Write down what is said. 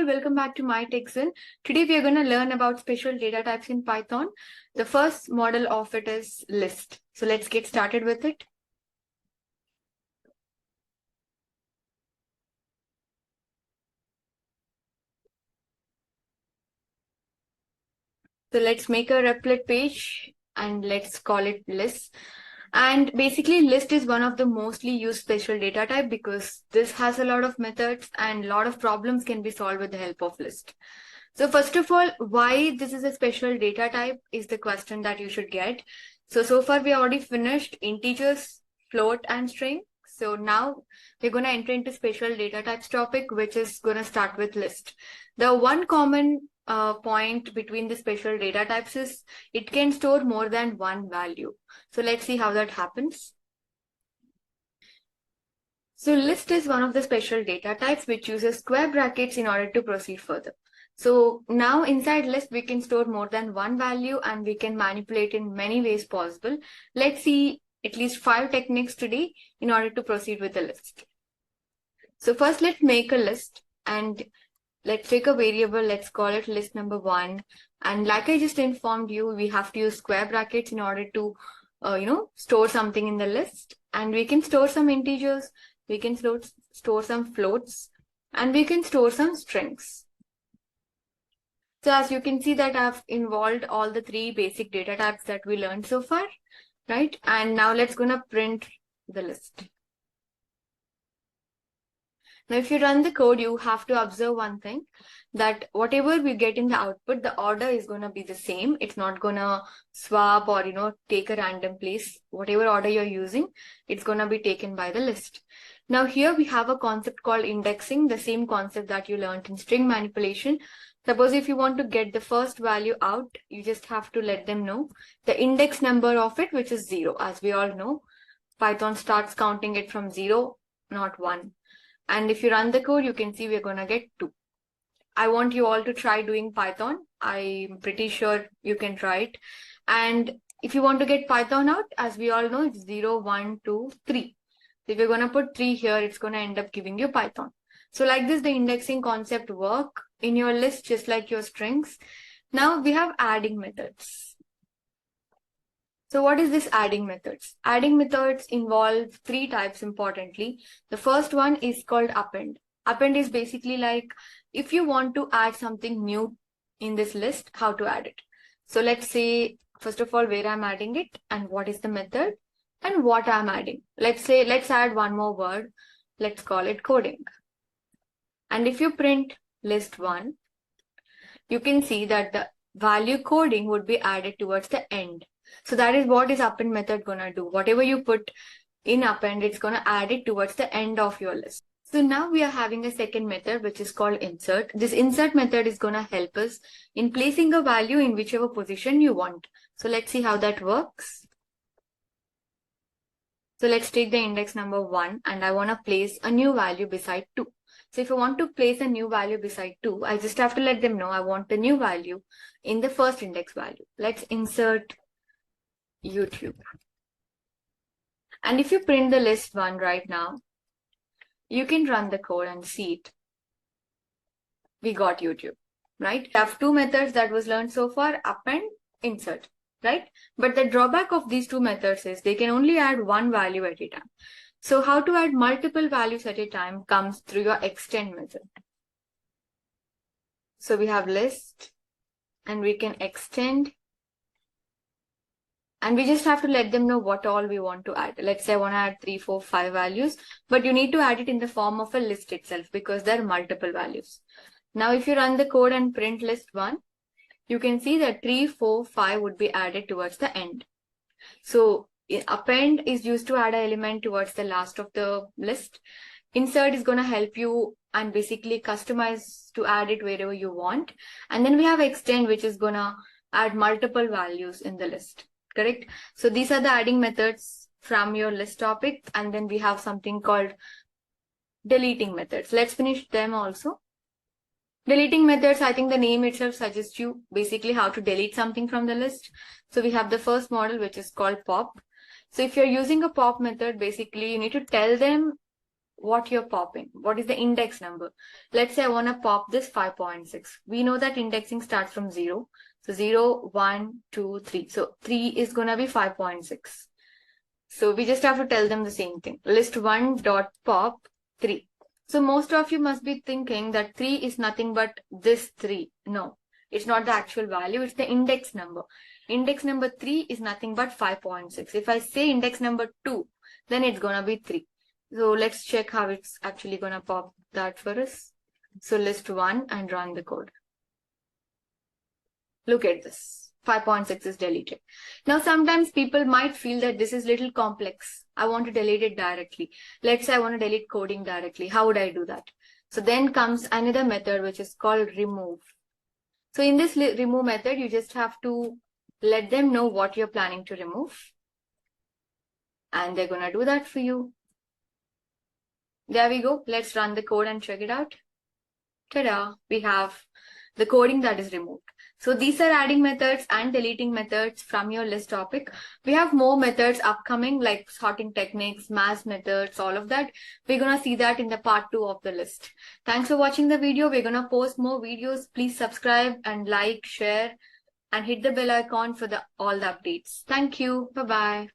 welcome back to MyTechZone. Today we are going to learn about special data types in Python. The first model of it is list. So let's get started with it. So let's make a Replit page and let's call it list. And basically list is one of the mostly used special data type because this has a lot of methods and a lot of problems can be solved with the help of list. So first of all, why this is a special data type is the question that you should get. So far we already finished integers, float and string. So now we're going to enter into special data types topic, which is going to start with list. The one common point between the special data types is it can store more than one value. So let's see how that happens. So list is one of the special data types which uses square brackets in order to proceed further. So now inside list, we can store more than one value and we can manipulate in many ways possible. Let's see at least 5 techniques today in order to proceed with the list. So first let's make a list and let's take a variable. Let's call it list number 1. And like I just informed you, we have to use square brackets in order to, store something in the list. And we can store some integers, we can store some floats, and we can store some strings. So as you can see that I've involved all the 3 basic data types that we learned so far, right? And now let's gonna print the list. Now, if you run the code, you have to observe one thing, that whatever we get in the output, the order is going to be the same. It's not going to swap or, take a random place. Whatever order you're using, it's going to be taken by the list. Now, here we have a concept called indexing, the same concept that you learned in string manipulation. Suppose if you want to get the first value out, you just have to let them know the index number of it, which is 0. As we all know, Python starts counting it from 0, not 1. And if you run the code, you can see we're going to get 2. I want you all to try doing Python. I'm pretty sure you can try it. And if you want to get Python out, as we all know, it's 0, 1, 2, 3. So if you're going to put 3 here, it's going to end up giving you Python. So like this, the indexing concept work in your list, just like your strings. Now we have adding methods. So what is this adding methods? Adding methods involve 3 types importantly. The first one is called append. Append is basically like if you want to add something new in this list, how to add it. So let's say, first of all, where I'm adding it and what is the method and what I'm adding. Let's add one more word. Let's call it coding. And if you print list 1, you can see that the value coding would be added towards the end. So that is what is append method gonna do. Whatever you put in append, it's gonna add it towards the end of your list. So now we are having a second method, which is called insert. This insert method is gonna help us in placing a value in whichever position you want. So let's see how that works. So let's take the index number 1 and I wanna place a new value beside 2. So if I want to place a new value beside 2, I just have to let them know I want the new value in the first index value. Let's insert YouTube. And if you print the list 1 right now, you can run the code and see it. We got YouTube, right? We have 2 methods that was learned so far, append, insert, right? But the drawback of these 2 methods is they can only add one value at a time. So how to add multiple values at a time comes through your extend method. So we have list and we can extend. And we just have to let them know what all we want to add. Let's say I want to add 3, 4, 5 values, but you need to add it in the form of a list itself because there are multiple values. Now, if you run the code and print list 1, you can see that 3, 4, 5 would be added towards the end. So append is used to add an element towards the last of the list. Insert is going to help you and basically customize to add it wherever you want. And then we have extend, which is going to add multiple values in the list. Correct? So these are the adding methods from your list topic. And then we have something called deleting methods. Let's finish them also. Deleting methods, I think the name itself suggests you basically how to delete something from the list. So we have the first model, which is called pop. So if you're using a pop method, basically you need to tell them what you're popping. What is the index number? Let's say I want to pop this 5.6. We know that indexing starts from 0. So 0, 1, 2, 3. So 3 is going to be 5.6. So we just have to tell them the same thing. List1 dot pop 3. So most of you must be thinking that 3 is nothing but this 3. No, it's not the actual value. It's the index number. Index number 3 is nothing but 5.6. If I say index number 2, then it's going to be 3. So let's check how it's actually going to pop that for us. So list1 and run the code. Look at this. 5.6 is deleted. Now, sometimes people might feel that this is little complex. I want to delete it directly. Let's say I want to delete coding directly. How would I do that? So then comes another method, which is called remove. So in this remove method, you just have to let them know what you're planning to remove. And they're going to do that for you. There we go. Let's run the code and check it out. Ta-da! We have the coding that is removed. So these are adding methods and deleting methods from your list topic. We have more methods upcoming, like sorting techniques, mass methods, all of that. We're going to see that in the part 2 of the list. Thanks for watching the video. We're going to post more videos. Please subscribe and like, share, and hit the bell icon for all the updates. Thank you. Bye-bye.